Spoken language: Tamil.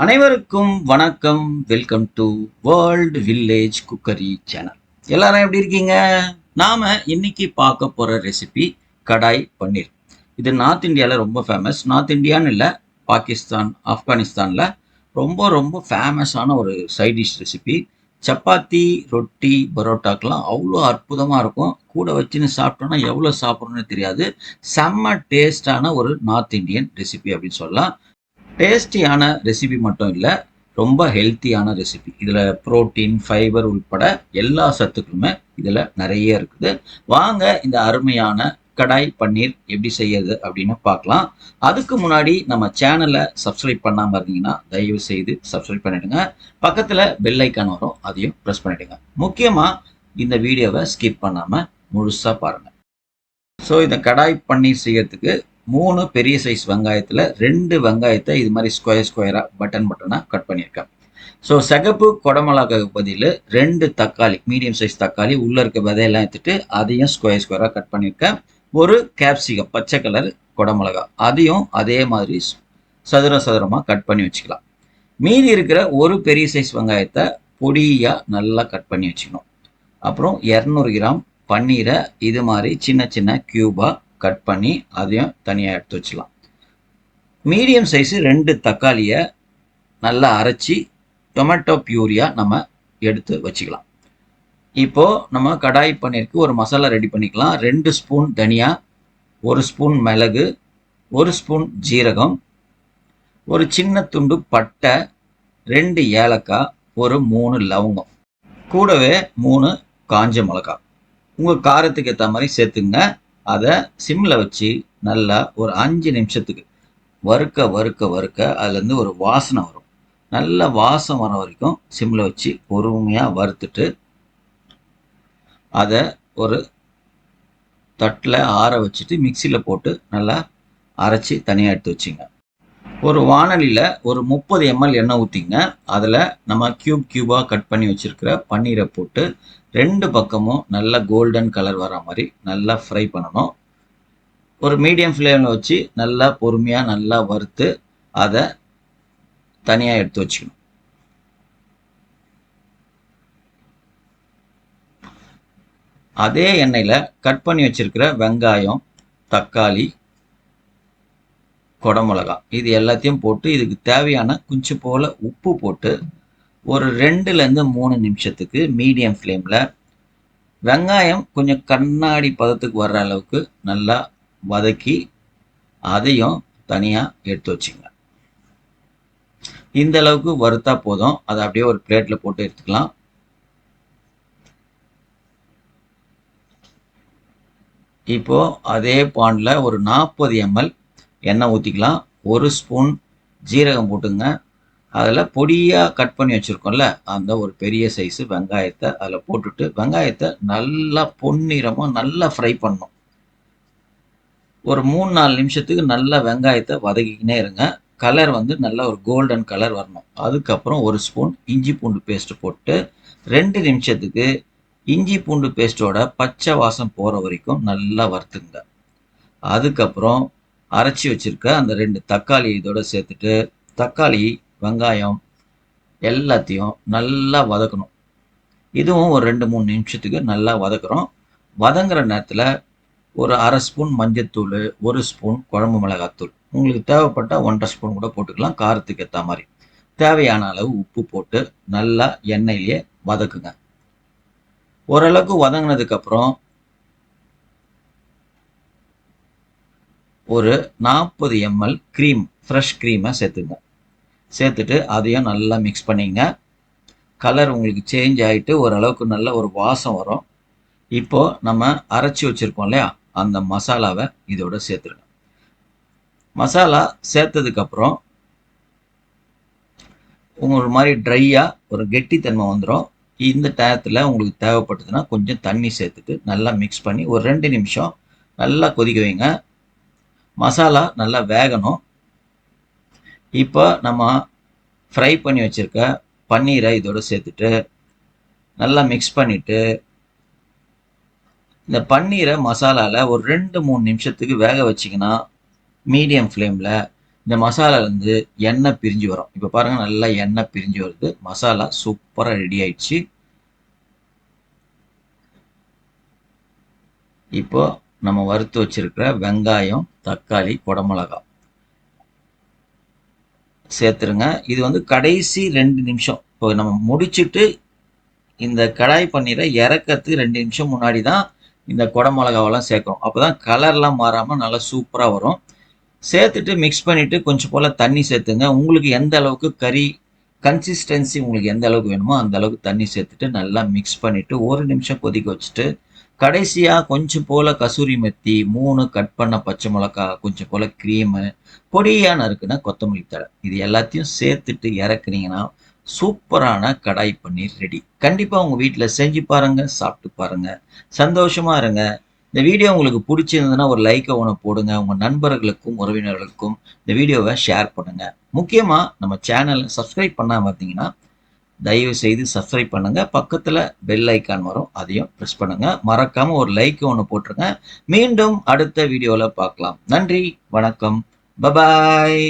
அனைவருக்கும் வணக்கம். Welcome to world village cookery channel. எல்லாரும் எப்படி இருக்கீங்க? நாம இன்னைக்கு பார்க்க போற ரெசிபி கடாய் பன்னீர். இது நார்த் இந்தியாவில் ரொம்ப ஃபேமஸ். நார்த் இந்தியான்னு இல்லை, பாகிஸ்தான், ஆப்கானிஸ்தானில் ரொம்ப ரொம்ப ஃபேமஸான ஒரு சைட் டிஷ் ரெசிபி. சப்பாத்தி, ரொட்டி, பரோட்டாக்கெலாம் அவ்வளோ அற்புதமாக இருக்கும். கூட வச்சுன்னு சாப்பிட்டோன்னா எவ்வளோ சாப்பிட்றோன்னு தெரியாது. செம்ம டேஸ்டான ஒரு நார்த் இந்தியன் ரெசிபி அப்படின்னு சொல்லலாம். டேஸ்டியான ரெசிபி மட்டும் இல்லை, ரொம்ப ஹெல்த்தியான ரெசிபி. இதில் புரோட்டீன், ஃபைபர் உட்பட எல்லா சத்துக்களுமே இதில் நிறைய இருக்குது. வாங்க இந்த அருமையான கடாய் பன்னீர் எப்படி செய்யறது அப்படின்னு பார்க்கலாம். அதுக்கு முன்னாடி நம்ம சேனலை சப்ஸ்கிரைப் பண்ணாமல் இருந்தீங்கன்னா தயவு செய்து சப்ஸ்கிரைப் பண்ணிடுங்க. பக்கத்தில் பெல் ஐக்கான் வரும், அதையும் ப்ரெஸ் பண்ணிடுங்க. முக்கியமாக இந்த வீடியோவை ஸ்கிப் பண்ணாமல் முழுசாக பாருங்கள். ஸோ இந்த கடாய் பன்னீர் செய்யறதுக்கு 3 பெரிய சைஸ் வெங்காயத்தில் 2 வெங்காயத்தை இது மாதிரி ஸ்கொயராக பட்டனாக கட் பண்ணியிருக்கேன். ஸோ சிகப்பு குடமிளகாக்கு பதில் 2 தக்காளி, மீடியம் சைஸ் தக்காளி, உள்ளே இருக்க விதையெல்லாம் எடுத்துட்டு அதையும் ஸ்கொயராக கட் பண்ணியிருக்கேன். ஒரு கேப்சிகம், பச்சை கலர் குடமிளகா, அதையும் அதே மாதிரி சதுரமாக கட் பண்ணி வச்சுக்கலாம். மீதி இருக்கிற ஒரு பெரிய சைஸ் வெங்காயத்தை பொடியாக நல்லா கட் பண்ணி வச்சுக்கணும். அப்புறம் 200 கிராம் பன்னீரை இது மாதிரி சின்ன சின்ன கியூபாக கட் பண்ணி அதையும் தனியாக எடுத்து வச்சுக்கலாம். மீடியம் சைஸு 2 தக்காளியை நல்லா அரைச்சி டொமேட்டோ பியூரியாக நம்ம எடுத்து வச்சுக்கலாம். இப்போது நம்ம கடாய் பன்னீருக்கு ஒரு மசாலா ரெடி பண்ணிக்கலாம். 2 ஸ்பூன் தனியா, 1 ஸ்பூன் மிளகு, 1 ஸ்பூன் ஜீரகம், ஒரு சின்ன துண்டு பட்டை, 2 ஏலக்காய், ஒரு 3 லவங்கம், கூடவே 3 காஞ்ச மிளகாய். உங்கள் காரத்துக்கு ஏற்ற மாதிரி சேர்த்துங்க. அதை சிம்மில் வச்சு நல்லா ஒரு 5 நிமிஷத்துக்கு வறுக்க அதுலேருந்து ஒரு வாசனை வரும். நல்ல வாசம் வர வரைக்கும் சிம்மில் வச்சு பொறுமையாக வறுத்துட்டு அதை ஒரு தட்டில் ஆற வச்சுட்டு மிக்சியில் போட்டு நல்லா அரைச்சி தனியாக எடுத்து வச்சுங்க. ஒரு வானலியில் ஒரு 30 ml எண்ணெய் ஊற்றிங்க. அதில் நம்ம கியூபாக கட் பண்ணி வச்சுருக்கிற பன்னீரை போட்டு 2 பக்கமும் நல்லா கோல்டன் கலர் வர மாதிரி நல்லா ஃப்ரை பண்ணணும். ஒரு மீடியம் ஃப்ளேமில் வச்சு நல்லா பொறுமையாக நல்லா வறுத்து அதை தனியாக எடுத்து வச்சுக்கணும். அதே எண்ணெயில் கட் பண்ணி வச்சுருக்கிற வெங்காயம், தக்காளி, குடமிளகா இது எல்லாத்தையும் போட்டு இதுக்கு தேவையான கொஞ்சம் போல் உப்பு போட்டு ஒரு 2லேருந்து 3 நிமிஷத்துக்கு மீடியம் ஃப்ளேமில் வெங்காயம் கொஞ்சம் கண்ணாடி பதத்துக்கு வர்ற அளவுக்கு நல்லா வதக்கி அதையும் தனியாக எடுத்து வச்சுங்க. இந்த அளவுக்கு வறுத்தா போதும். அதை அப்படியே ஒரு பிளேட்டில் போட்டு எடுத்துக்கலாம். இப்போது அதே பானில் ஒரு 40 ml எண்ணெய் ஊற்றிக்கலாம். 1 ஸ்பூன் ஜீரகம் போட்டுங்க. அதில் பொடியாக கட் பண்ணி வச்சுருக்கோம்ல அந்த ஒரு பெரிய சைஸு வெங்காயத்தை அதில் போட்டுட்டு வெங்காயத்தை நல்லா பொன்னிறமாக நல்லா ஃப்ரை பண்ணணும். ஒரு 3-4 நிமிஷத்துக்கு நல்லா வெங்காயத்தை வதக்கிக்கினே இருங்க. கலர் நல்லா ஒரு கோல்டன் கலர் வரணும். அதுக்கப்புறம் 1 ஸ்பூன் இஞ்சி பூண்டு பேஸ்ட்டு போட்டு 2 நிமிஷத்துக்கு இஞ்சி பூண்டு பேஸ்ட்டோட பச்சை வாசம் போகிற வரைக்கும் நல்லா வறுத்துங்க. அதுக்கப்புறம் அரைச்சி வச்சுருக்க அந்த 2 தக்காளி இதோட சேர்த்துட்டு தக்காளி, வெங்காயம் எல்லாத்தையும் நல்லா வதக்கணும். இதுவும் ஒரு 2-3 நிமிஷத்துக்கு நல்லா வதக்குறோம். வதங்குற நேரத்தில் ஒரு 1/2 ஸ்பூன் மஞ்சத்தூள், 1 ஸ்பூன் குழம்பு மிளகாத்தூள், உங்களுக்கு தேவைப்பட்டால் 1.5 ஸ்பூன் கூட போட்டுக்கலாம், காரத்துக்கு ஏற்ற மாதிரி. தேவையான அளவு உப்பு போட்டு நல்லா எண்ணெயிலேயே வதக்குங்க. ஓரளவுக்கு வதங்கினதுக்கப்புறம் ஒரு 40 ml க்ரீம், ஃப்ரெஷ் க்ரீமை சேர்த்துங்க. சேர்த்துட்டு அதையும் நல்லா மிக்ஸ் பண்ணிங்க. கலர் உங்களுக்கு சேஞ்ச் ஆகிட்டு ஓரளவுக்கு நல்ல ஒரு வாசம் வரும். இப்போது நம்ம அரைச்சி வச்சுருக்கோம் இல்லையா, அந்த மசாலாவை இதோட சேர்த்துருங்க. மசாலா சேர்த்ததுக்கப்புறம் ஒரு மாதிரி ட்ரையாக ஒரு கெட்டித்தன்மை வந்துடும். இந்த டயத்தில் உங்களுக்கு தேவைப்பட்டதுன்னா கொஞ்சம் தண்ணி சேர்த்துட்டு நல்லா மிக்ஸ் பண்ணி ஒரு 2 நிமிஷம் நல்லா கொதிக்க வைங்க. மசாலா நல்லா வேகணும். இப்போ நம்ம ஃப்ரை பண்ணி வச்சுருக்க பன்னீரை இதோட சேர்த்துட்டு நல்லா மிக்ஸ் பண்ணிவிட்டு இந்த பன்னீரை மசாலாவில் ஒரு 2-3 நிமிஷத்துக்கு வேக வச்சிங்கன்னா மீடியம் ஃப்ளேமில் இந்த மசாலாலேருந்து எண்ணெய் பிரிஞ்சு வரும். இப்போ பாருங்க, நல்லா எண்ணெய் பிரிஞ்சு வருது. மசாலா சூப்பராக ரெடி ஆயிடுச்சு. இப்போ நம்ம வறுத்து வச்சிருக்கிற வெங்காயம், தக்காளி, குடமிளகா சேர்த்துருங்க. இது வந்து கடைசி 2 நிமிஷம். இப்போ நம்ம முடிச்சுட்டு இந்த கடாய் பன்னீரை இறக்கிறதுக்கு 2 நிமிஷம் முன்னாடி தான் இந்த குடமிளகாவெல்லாம் சேர்க்கணும். அப்போ தான் கலர்லாம் மாறாமல் நல்லா சூப்பராக வரும். சேர்த்துட்டு மிக்ஸ் பண்ணிவிட்டு கொஞ்சம் போல் தண்ணி சேர்த்துங்க. உங்களுக்கு எந்த அளவுக்கு கறி கன்சிஸ்டன்சி உங்களுக்கு எந்த அளவுக்கு வேணுமோ அந்த அளவுக்கு தண்ணி சேர்த்துட்டு நல்லா மிக்ஸ் பண்ணிவிட்டு 1 நிமிஷம் கொதிக்க வச்சுட்டு கடைசியாக கொஞ்சம் போல் கசூரி மெத்தி, 3 கட் பண்ண பச்சை மிளகா, கொஞ்சம் போல் க்ரீமு, பொடியாக நறுக்குன கொத்தமல்லி தழை, இது எல்லாத்தையும் சேர்த்துட்டு இறக்குனீங்கன்னா சூப்பரான கடாய் பன்னீர் ரெடி. கண்டிப்பாக உங்கள் வீட்டில் செஞ்சு பாருங்கள், சாப்பிட்டு பாருங்கள், சந்தோஷமாக இருங்க. இந்த வீடியோ உங்களுக்கு பிடிச்சிருந்ததுன்னா ஒரு லைக்கை ஒன்று போடுங்க. உங்கள் நண்பர்களுக்கும் உறவினர்களுக்கும் இந்த வீடியோவை ஷேர் பண்ணுங்கள். முக்கியமாக நம்ம சேனலை சப்ஸ்கிரைப் பண்ணாமல் இருந்தீங்கன்னா தயவு செய்து சப்ஸ்கிரைப் பண்ணுங்க. பக்கத்துல பெல் ஐக்கான் வரும், அதையும் பிரஸ் பண்ணுங்க. மறக்காம ஒரு லைக் ஒன்று போட்டுருங்க. மீண்டும் அடுத்த வீடியோல பார்க்கலாம். நன்றி, வணக்கம், பபாய்.